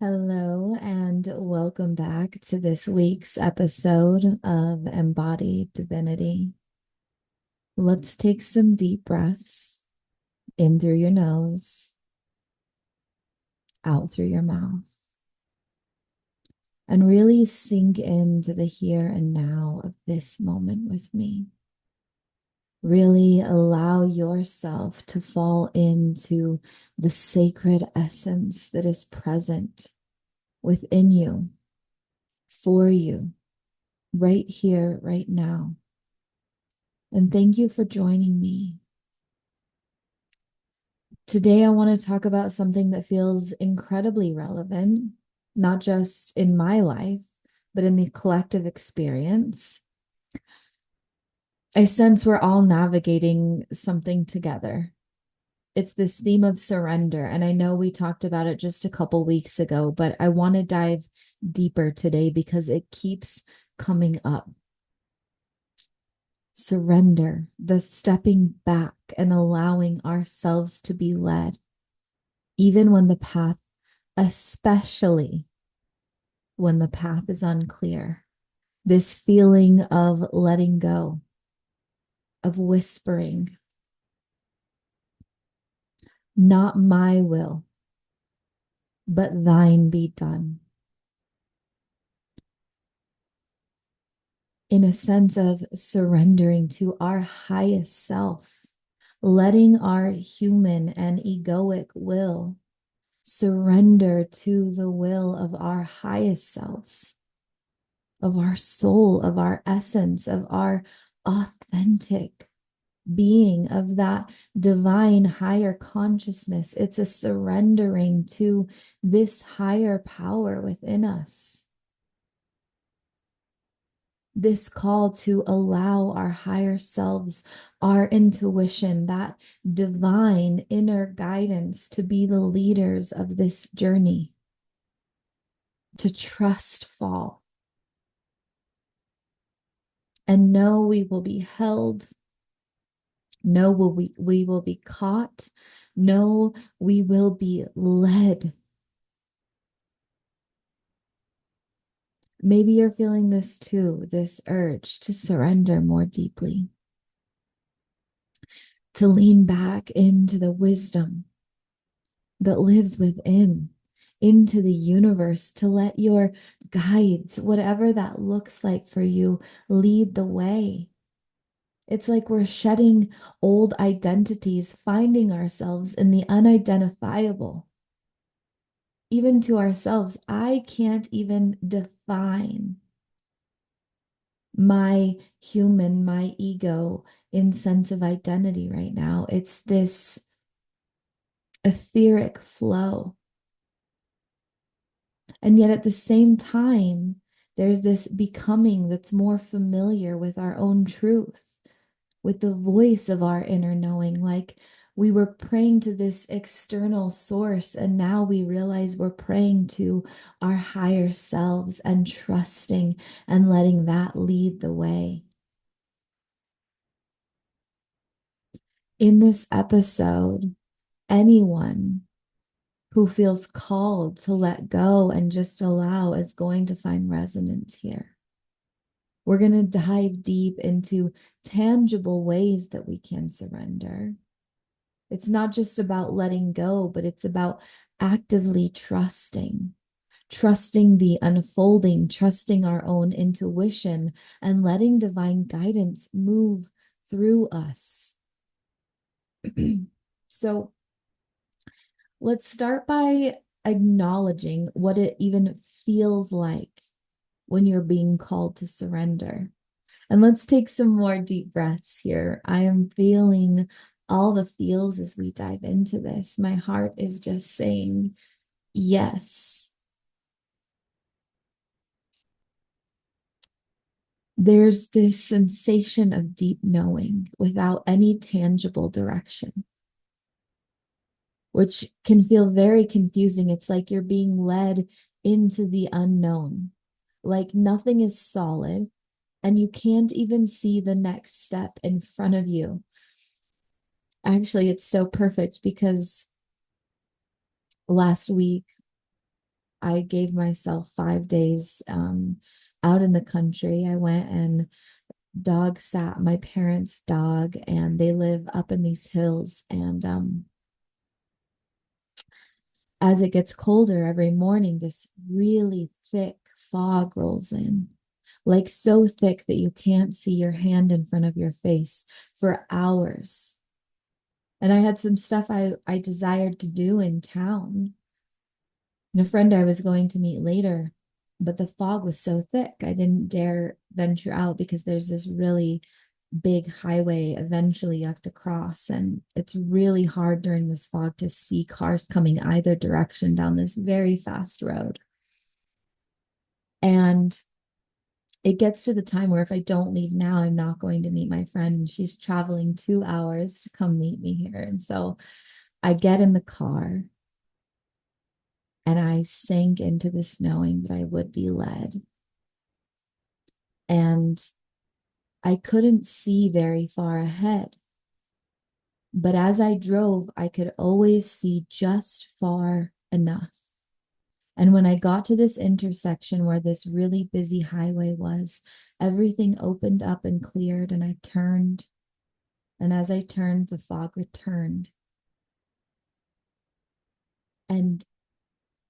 Hello, and welcome back to this week's episode of Embodied Divinity. Let's take some deep breaths in through your nose, out through your mouth, and really sink into the here and now of this moment with me. Really allow yourself to fall into the sacred essence that is present within you, for you, right here, right now. And thank you for joining me. Today, I want to talk about something that feels incredibly relevant, not just in my life, but in the collective experience. I sense we're all navigating something together. It's this theme of surrender. And I know we talked about it just a couple weeks ago, but I want to dive deeper today because it keeps coming up. Surrender, the stepping back and allowing ourselves to be led, even when the path, especially when the path is unclear. This feeling of letting go, of whispering, not my will, but thine be done. In a sense of surrendering to our highest self, letting our human and egoic will surrender to the will of our highest selves, of our soul, of our essence, of our authentic being, of that divine higher consciousness. It's a surrendering to this higher power within us. This call to allow our higher selves, our intuition, that divine inner guidance to be the leaders of this journey, to trust fall and know we will be held, know we will be caught, know we will be led. Maybe you're feeling this too, this urge to surrender more deeply, to lean back into the wisdom that lives within, into the universe, to let your guides, whatever that looks like for you, lead the way. It's like we're shedding old identities, finding ourselves in the unidentifiable. Even to ourselves, I can't even define my human, my ego in sense of identity right now. It's this etheric flow. And yet at the same time, there's this becoming that's more familiar with our own truth, with the voice of our inner knowing. Like we were praying to this external source, and now we realize we're praying to our higher selves and trusting and letting that lead the way. In this episode, anyone who feels called to let go and just allow is going to find resonance here. We're going to dive deep into tangible ways that we can surrender. It's not just about letting go, but it's about actively trusting, trusting the unfolding, trusting our own intuition, and letting divine guidance move through us. So let's start by acknowledging what it even feels like when you're being called to surrender. And let's take some more deep breaths here. I am feeling all the feels as we dive into this. My heart is just saying yes. There's this sensation of deep knowing without any tangible direction, which can feel very confusing. It's like you're being led into the unknown, like nothing is solid, and you can't even see the next step in front of you. Actually, it's so perfect because last week I gave myself 5 days out in the country. I went and dog sat my parents' dog, and they live up in these hills. And as it gets colder every morning, this really thick fog rolls in, like so thick that you can't see your hand in front of your face for hours. And I had some stuff I desired to do in town, and a friend I was going to meet later, but the fog was so thick I didn't dare venture out because there's this really big highway eventually you have to cross, and it's really hard during this fog to see cars coming either direction down this very fast road. And it gets to the time where if I don't leave now, I'm not going to meet my friend, and she's traveling 2 hours to come meet me here. And so I get in the car and I sank into this knowing that I would be led. And I couldn't see very far ahead. But as I drove, I could always see just far enough. And when I got to this intersection where this really busy highway was, everything opened up and cleared, and I turned. And as I turned, the fog returned. And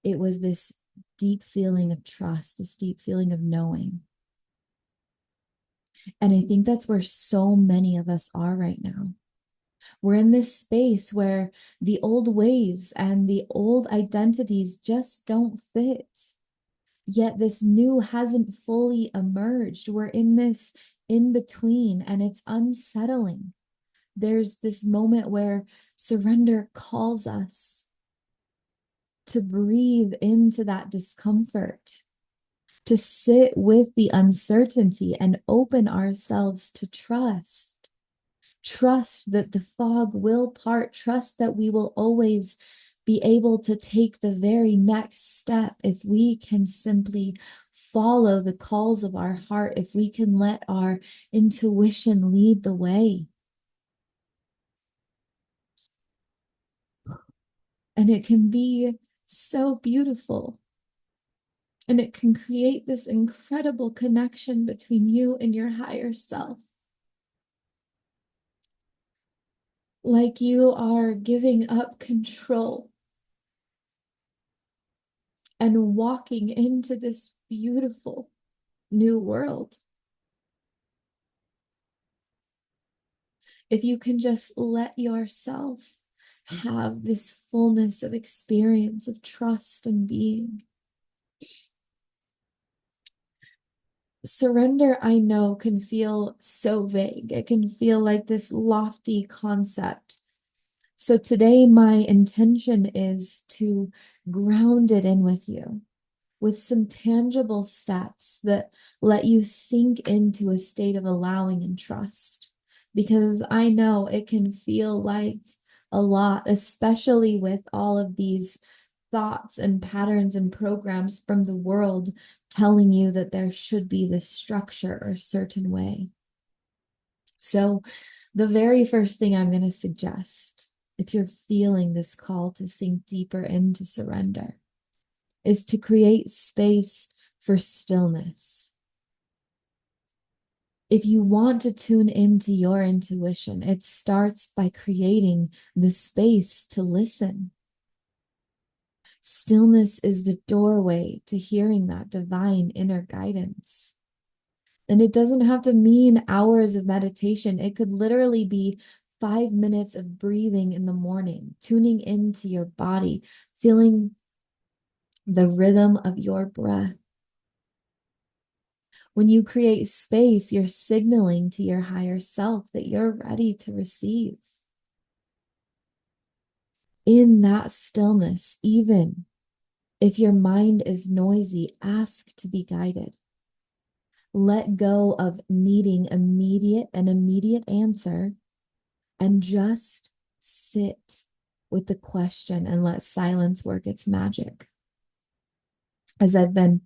it was this deep feeling of trust, this deep feeling of knowing. And I think that's where so many of us are right now. We're in this space where the old ways and the old identities just don't fit. Yet this new hasn't fully emerged. We're in this in between, and it's unsettling. There's this moment where surrender calls us to breathe into that discomfort, to sit with the uncertainty and open ourselves to trust. Trust that the fog will part, trust that we will always be able to take the very next step if we can simply follow the calls of our heart, if we can let our intuition lead the way. And it can be so beautiful. And it can create this incredible connection between you and your higher self. Like you are giving up control and walking into this beautiful new world. If you can just let yourself have this fullness of experience of trust and being. Surrender, I know, can feel so vague. It can feel like this lofty concept. So today, my intention is to ground it in with you with some tangible steps that let you sink into a state of allowing and trust. Because I know it can feel like a lot, especially with all of these thoughts and patterns and programs from the world telling you that there should be this structure or certain way. So, the very first thing I'm going to suggest, if you're feeling this call to sink deeper into surrender, is to create space for stillness. If you want to tune into your intuition, it starts by creating the space to listen. Stillness is the doorway to hearing that divine inner guidance. And it doesn't have to mean hours of meditation. It could literally be 5 minutes of breathing in the morning, tuning into your body, feeling the rhythm of your breath. When you create space, you're signaling to your higher self that you're ready to receive. In that stillness, even if your mind is noisy, ask to be guided. Let go of needing an immediate answer, and just sit with the question and let silence work its magic. As I've been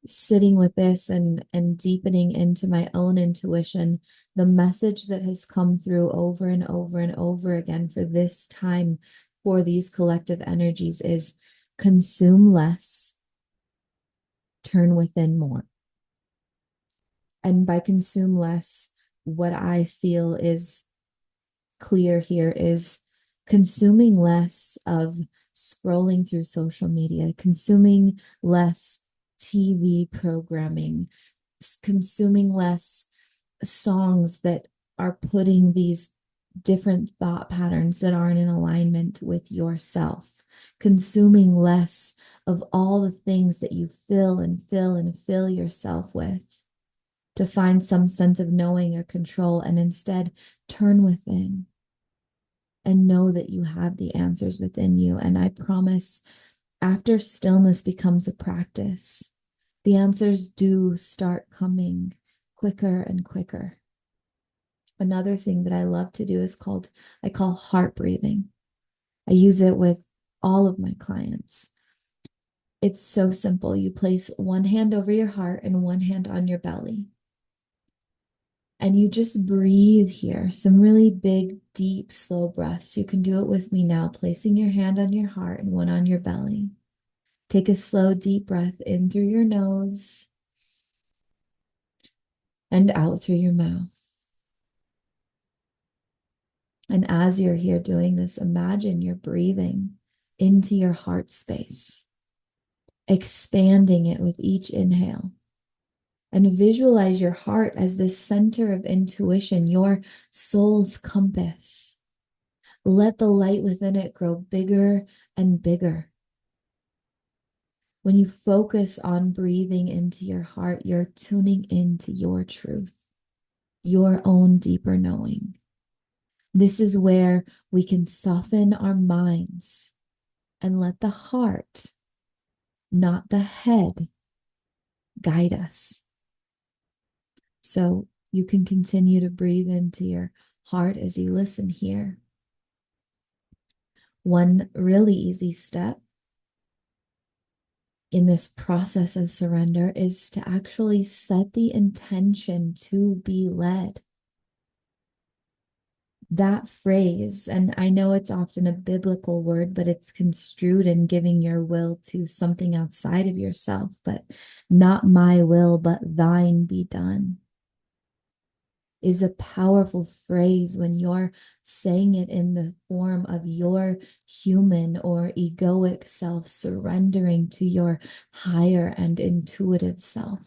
sitting with this and deepening into my own intuition, the message that has come through over and over and over again for this time for these collective energies is consume less turn within more. And by consume less, what I feel is clear here is consuming less of scrolling through social media, consuming less TV programming, consuming less songs that are putting these different thought patterns that aren't in alignment with yourself, consuming less of all the things that you fill and fill and fill yourself with to find some sense of knowing or control, and instead turn within and know that you have the answers within you. And I promise, after stillness becomes a practice, the answers do start coming quicker and quicker. Another thing that I love to do is I call heart breathing. I use it with all of my clients. It's so simple. You place one hand over your heart and one hand on your belly. And you just breathe here, some really big, deep, slow breaths. You can do it with me now, placing your hand on your heart and one on your belly. Take a slow, deep breath in through your nose and out through your mouth. And as you're here doing this, imagine you're breathing into your heart space, expanding it with each inhale. And visualize your heart as this center of intuition, your soul's compass. Let the light within it grow bigger and bigger. When you focus on breathing into your heart, you're tuning into your truth, your own deeper knowing. This is where we can soften our minds and let the heart, not the head, guide us. So you can continue to breathe into your heart as you listen here. One really easy step in this process of surrender is to actually set the intention to be led. That phrase, and I know it's often a biblical word, but it's construed in giving your will to something outside of yourself, but not my will, but thine be done, is a powerful phrase when you're saying it in the form of your human or egoic self surrendering to your higher and intuitive self.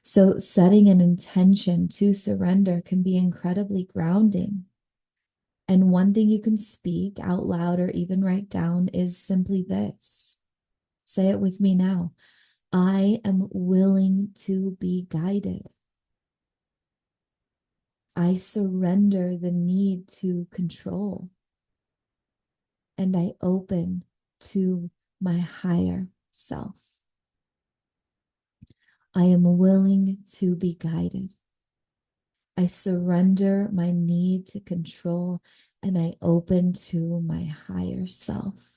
So setting an intention to surrender can be incredibly grounding. And one thing you can speak out loud or even write down is simply this. Say it with me now. I am willing to be guided. I surrender the need to control, and I open to my higher self. I am willing to be guided. I surrender my need to control, and I open to my higher self.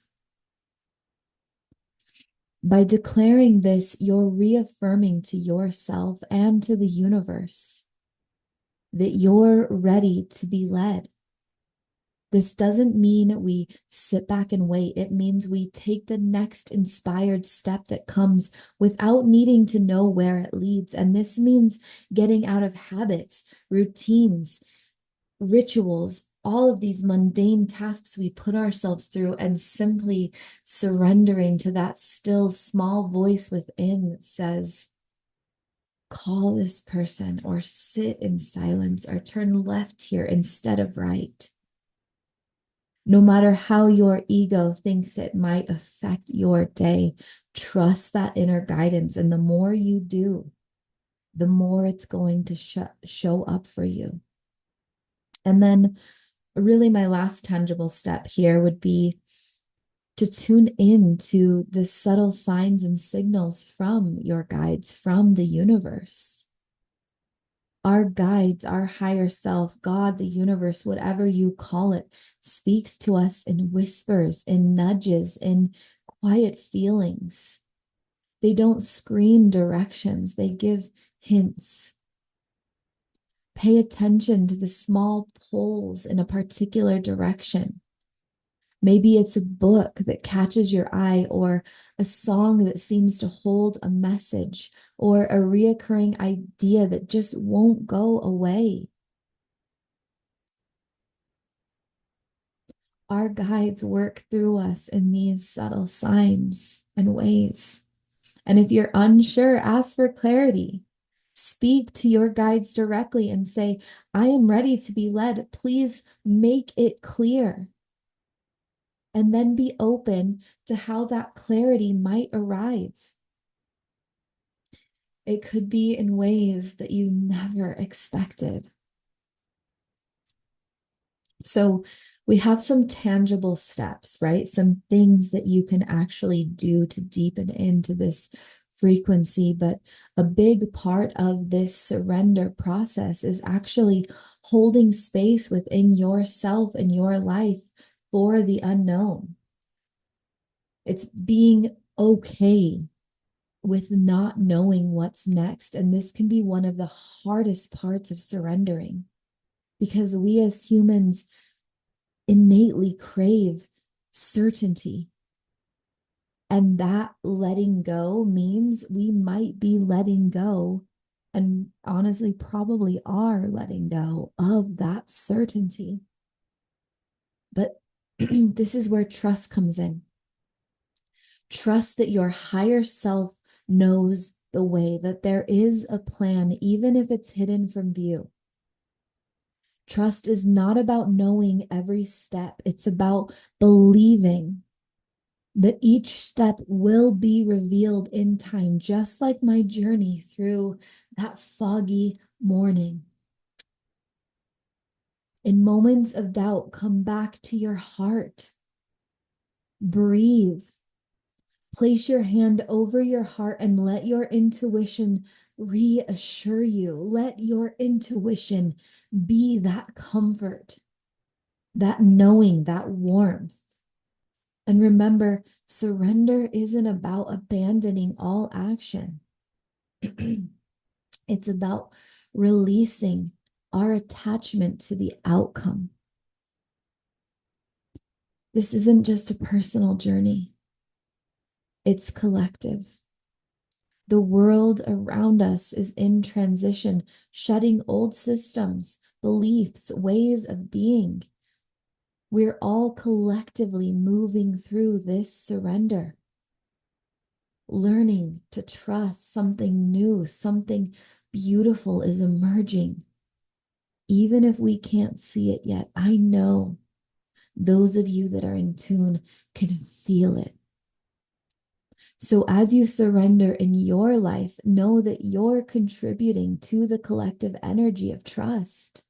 By declaring this, you're reaffirming to yourself and to the universe that you're ready to be led. This doesn't mean we sit back and wait. It means we take the next inspired step that comes without needing to know where it leads. And this means getting out of habits, routines, rituals, all of these mundane tasks we put ourselves through, and simply surrendering to that still small voice within that says, call this person, or sit in silence, or turn left here instead of right. No matter how your ego thinks it might affect your day, trust that inner guidance. And the more you do, the more it's going to show up for you. And then really my last tangible step here would be to tune in to the subtle signs and signals from your guides, from the universe. Our guides, our higher self, God, the universe, whatever you call it, speaks to us in whispers, in nudges, in quiet feelings. They don't scream directions, they give hints. Pay attention to the small pulls in a particular direction. Maybe it's a book that catches your eye, or a song that seems to hold a message, or a reoccurring idea that just won't go away. Our guides work through us in these subtle signs and ways. And if you're unsure, ask for clarity. Speak to your guides directly and say, I am ready to be led. Please make it clear. And then be open to how that clarity might arrive. It could be in ways that you never expected. So we have some tangible steps, right? Some things that you can actually do to deepen into this frequency. But a big part of this surrender process is actually holding space within yourself and your life for the unknown. It's being okay with not knowing what's next. And this can be one of the hardest parts of surrendering, because we as humans innately crave certainty. And that letting go means we might be letting go, and honestly, probably are letting go of that certainty. But this is where trust comes in. Trust that your higher self knows the way, that there is a plan, even if it's hidden from view. Trust is not about knowing every step, it's about believing that each step will be revealed in time, just like my journey through that foggy morning. In moments of doubt, come back to your heart. Breathe. Place your hand over your heart and let your intuition reassure you. Let your intuition be that comfort, that knowing, that warmth. And remember, surrender isn't about abandoning all action. It's about releasing our attachment to the outcome. This isn't just a personal journey, it's collective. The world around us is in transition, shedding old systems, beliefs, ways of being. We're all collectively moving through this surrender, learning to trust something new, something beautiful is emerging. Even if we can't see it yet, I know those of you that are in tune can feel it. So as you surrender in your life, know that you're contributing to the collective energy of trust.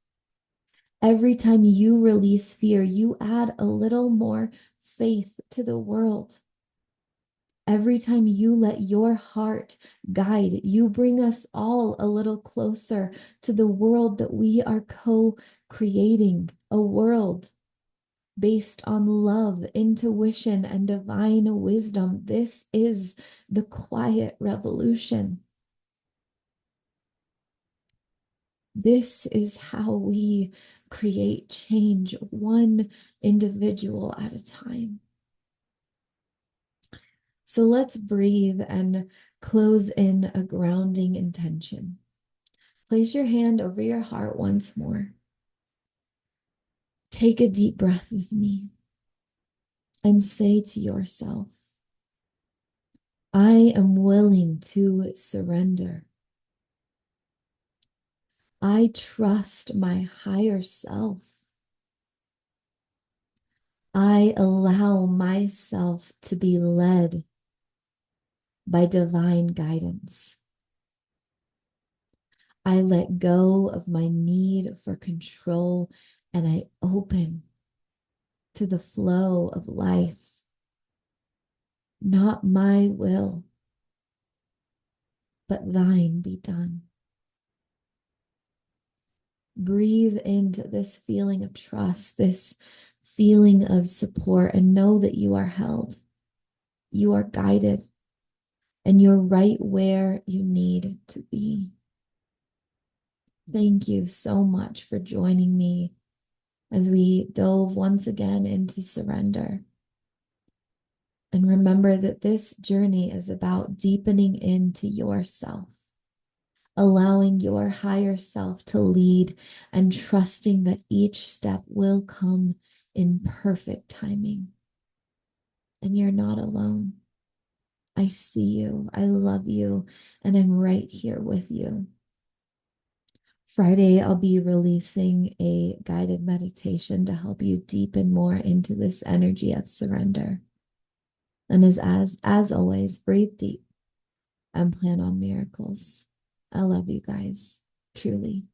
Every time you release fear, you add a little more faith to the world. Every time you let your heart guide, you bring us all a little closer to the world that we are co-creating, a world based on love, intuition, and divine wisdom. This is the quiet revolution. This is how we create change, one individual at a time. So let's breathe and close in a grounding intention. Place your hand over your heart once more. Take a deep breath with me and say to yourself, I am willing to surrender. I trust my higher self. I allow myself to be led by divine guidance. I let go of my need for control and I open to the flow of life. Not my will, but thine be done. Breathe into this feeling of trust, this feeling of support, and know that you are held, you are guided, and you're right where you need to be. Thank you so much for joining me as we dove once again into surrender. And remember that this journey is about deepening into yourself, allowing your higher self to lead, and trusting that each step will come in perfect timing. And you're not alone. I see you, I love you, and I'm right here with you. Friday, I'll be releasing a guided meditation to help you deepen more into this energy of surrender. And as always, breathe deep and plan on miracles. I love you guys, truly.